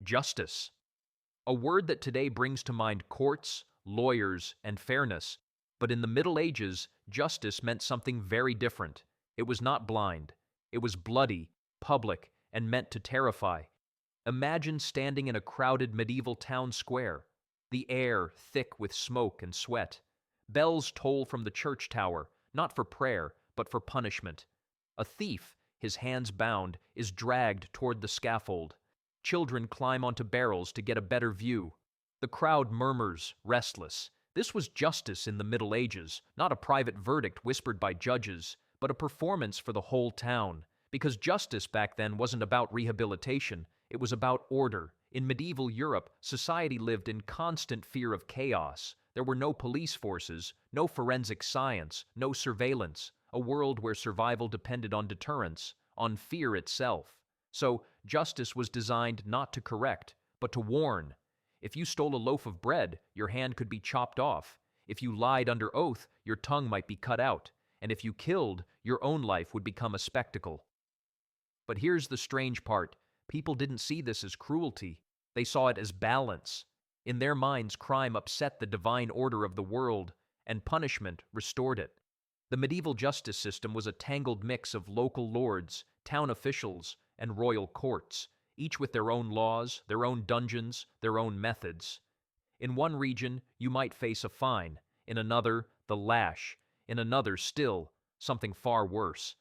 justice. A word that today brings to mind courts, lawyers, and fairness. But in the Middle Ages, justice meant something very different. It was not blind. It was bloody, public, and meant to terrify. Imagine standing in a crowded medieval town square, the air thick with smoke and sweat. Bells toll from the church tower, not for prayer, but for punishment. A thief, his hands bound, is dragged toward the scaffold. Children climb onto barrels to get a better view. The crowd murmurs, restless. This was justice in the Middle Ages, not a private verdict whispered by judges, but a performance for the whole town. Because justice back then wasn't about rehabilitation, it was about order. In medieval Europe, society lived in constant fear of chaos. There were no police forces, no forensic science, no surveillance, a world where survival depended on deterrence, on fear itself. So, justice was designed not to correct, but to warn. If you stole a loaf of bread, your hand could be chopped off. If you lied under oath, your tongue might be cut out. And if you killed, your own life would become a spectacle. But here's the strange part. People didn't see this as cruelty. They saw it as balance. In their minds, crime upset the divine order of the world, and punishment restored it. The medieval justice system was a tangled mix of local lords, town officials, and royal courts, each with their own laws, their own dungeons, their own methods. In one region, you might face a fine. In another, the lash. In another, still, something far worse.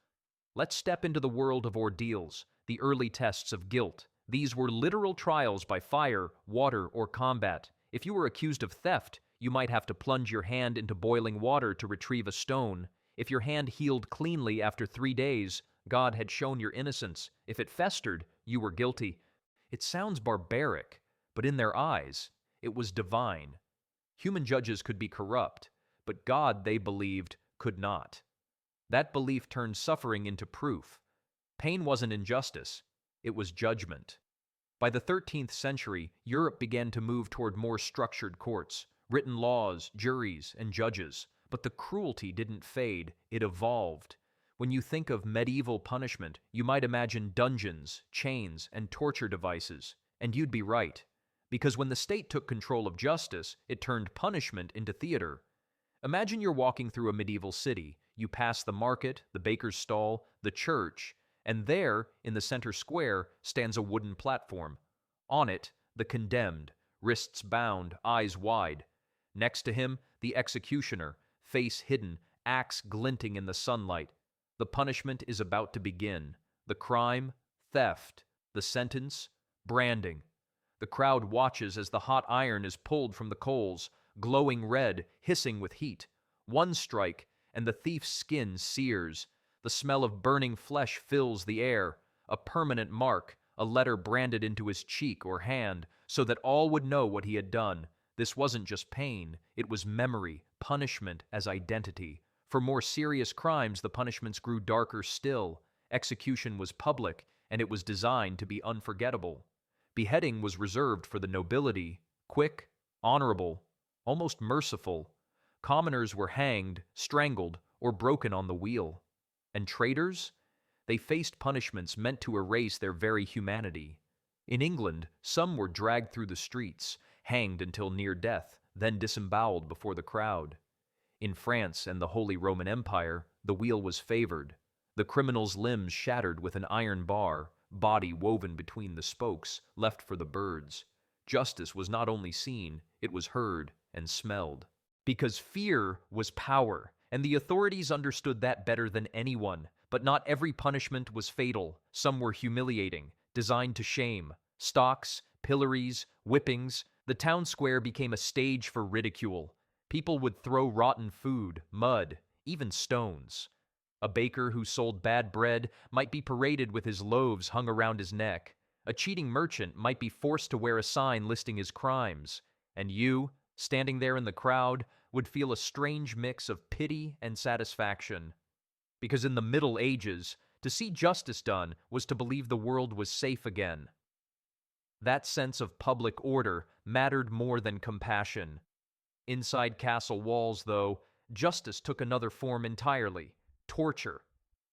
Let's step into the world of ordeals, the early tests of guilt. These were literal trials by fire, water, or combat. If you were accused of theft, you might have to plunge your hand into boiling water to retrieve a stone. If your hand healed cleanly after 3 days, God had shown your innocence. If it festered, you were guilty. It sounds barbaric, but in their eyes, it was divine. Human judges could be corrupt, but God, they believed, could not. That belief turned suffering into proof. Pain wasn't injustice, it was judgment. By the 13th century, Europe began to move toward more structured courts, written laws, juries, and judges. But the cruelty didn't fade, it evolved. When you think of medieval punishment, you might imagine dungeons, chains, and torture devices. And you'd be right. Because when the state took control of justice, it turned punishment into theater. Imagine you're walking through a medieval city. You pass the market, the baker's stall, the church, and there, in the center square, stands a wooden platform. On it, the condemned, wrists bound, eyes wide. Next to him, the executioner, face hidden, axe glinting in the sunlight. The punishment is about to begin. The crime, theft. The sentence, branding. The crowd watches as the hot iron is pulled from the coals, glowing red, hissing with heat. One strike, and the thief's skin sears. The smell of burning flesh fills the air. A permanent mark, a letter branded into his cheek or hand, so that all would know what he had done. This wasn't just pain, it was memory, punishment as identity. For more serious crimes, the punishments grew darker still. Execution was public, and it was designed to be unforgettable. Beheading was reserved for the nobility, quick, honorable, almost merciful. Commoners were hanged, strangled, or broken on the wheel. And traitors? They faced punishments meant to erase their very humanity. In England, some were dragged through the streets, hanged until near death, then disemboweled before the crowd. In France and the Holy Roman Empire, the wheel was favored. The criminal's limbs shattered with an iron bar, body woven between the spokes, left for the birds. Justice was not only seen, it was heard and smelled. Because fear was power, and the authorities understood that better than anyone. But not every punishment was fatal. Some were humiliating, designed to shame. Stocks, pillories, whippings. The town square became a stage for ridicule. People would throw rotten food, mud, even stones. A baker who sold bad bread might be paraded with his loaves hung around his neck. A cheating merchant might be forced to wear a sign listing his crimes. And you, standing there in the crowd, would feel a strange mix of pity and satisfaction. Because in the Middle Ages, to see justice done was to believe the world was safe again. That sense of public order mattered more than compassion. Inside castle walls, though, justice took another form entirely: torture.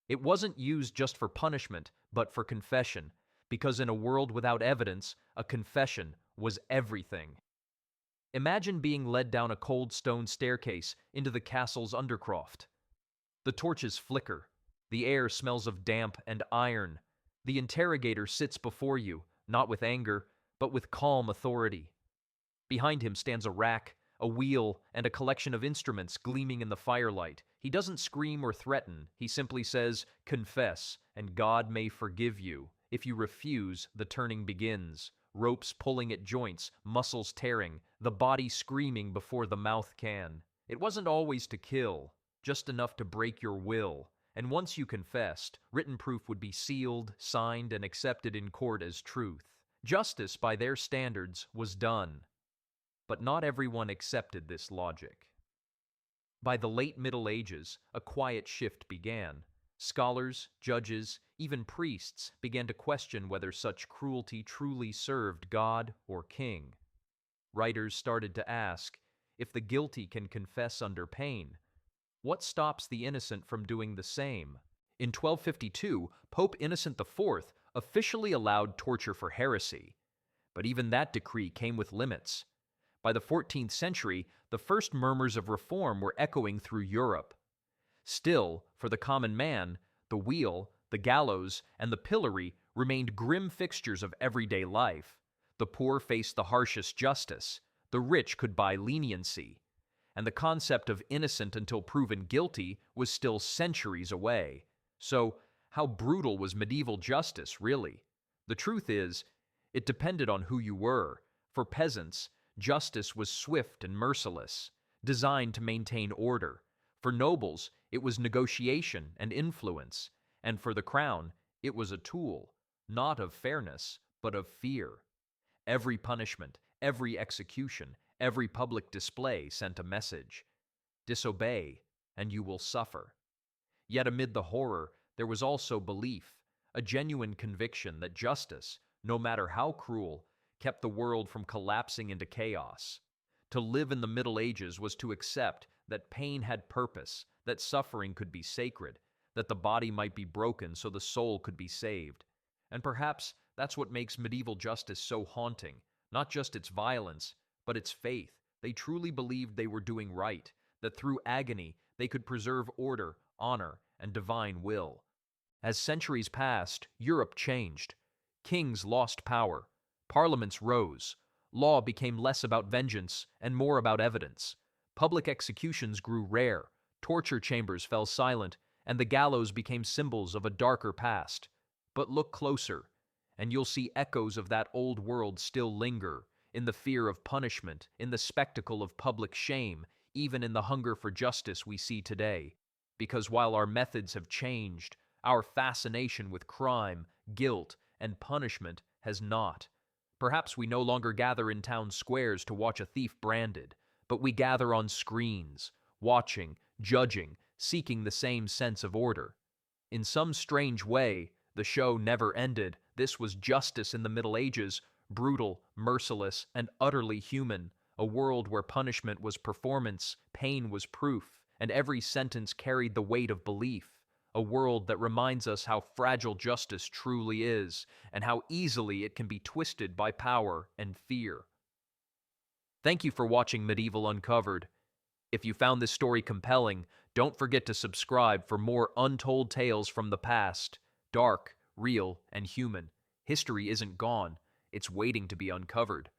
It wasn't used just for punishment, but for confession. Because in a world without evidence, a confession was everything. Imagine being led down a cold stone staircase into the castle's undercroft. The torches flicker. The air smells of damp and iron. The interrogator sits before you, not with anger, but with calm authority. Behind him stands a rack, a wheel, and a collection of instruments gleaming in the firelight. He doesn't scream or threaten. He simply says, "Confess, and God may forgive you." If you refuse, the turning begins. Ropes pulling at joints, muscles tearing, the body screaming before the mouth can. It wasn't always to kill, just enough to break your will. And once you confessed, written proof would be sealed, signed, and accepted in court as truth. Justice, by their standards, was done. But not everyone accepted this logic. By the late Middle Ages, a quiet shift began. Scholars, judges, even priests began to question whether such cruelty truly served God or king. Writers started to ask, if the guilty can confess under pain, what stops the innocent from doing the same? In 1252, Pope Innocent IV officially allowed torture for heresy. But even that decree came with limits. By the 14th century, the first murmurs of reform were echoing through Europe. Still, for the common man, the wheel, the gallows, and the pillory remained grim fixtures of everyday life. The poor faced the harshest justice. The rich could buy leniency. And the concept of innocent until proven guilty was still centuries away. So, how brutal was medieval justice, really? The truth is, it depended on who you were. For peasants, justice was swift and merciless, designed to maintain order. For nobles, it was negotiation and influence. And for the crown, it was a tool, not of fairness, but of fear. Every punishment, every execution, every public display sent a message. Disobey, and you will suffer. Yet amid the horror, there was also belief, a genuine conviction that justice, no matter how cruel, kept the world from collapsing into chaos. To live in the Middle Ages was to accept that pain had purpose, that suffering could be sacred, that the body might be broken so the soul could be saved. And perhaps that's what makes medieval justice so haunting, not just its violence, but its faith. They truly believed they were doing right, that through agony they could preserve order, honor, and divine will. As centuries passed, Europe changed. Kings lost power. Parliaments rose. Law became less about vengeance and more about evidence. Public executions grew rare. Torture chambers fell silent, and the gallows became symbols of a darker past. But look closer, and you'll see echoes of that old world still linger, in the fear of punishment, in the spectacle of public shame, even in the hunger for justice we see today. Because while our methods have changed, our fascination with crime, guilt, and punishment has not. Perhaps we no longer gather in town squares to watch a thief branded, but we gather on screens, watching, judging, seeking the same sense of order. In some strange way, the show never ended. This was justice in the Middle Ages, brutal, merciless, and utterly human, a world where punishment was performance, pain was proof, and every sentence carried the weight of belief. A world that reminds us how fragile justice truly is, and how easily it can be twisted by power and fear. Thank you for watching Medieval Uncovered. If you found this story compelling, don't forget to subscribe for more untold tales from the past. Dark, real, and human. History isn't gone, it's waiting to be uncovered.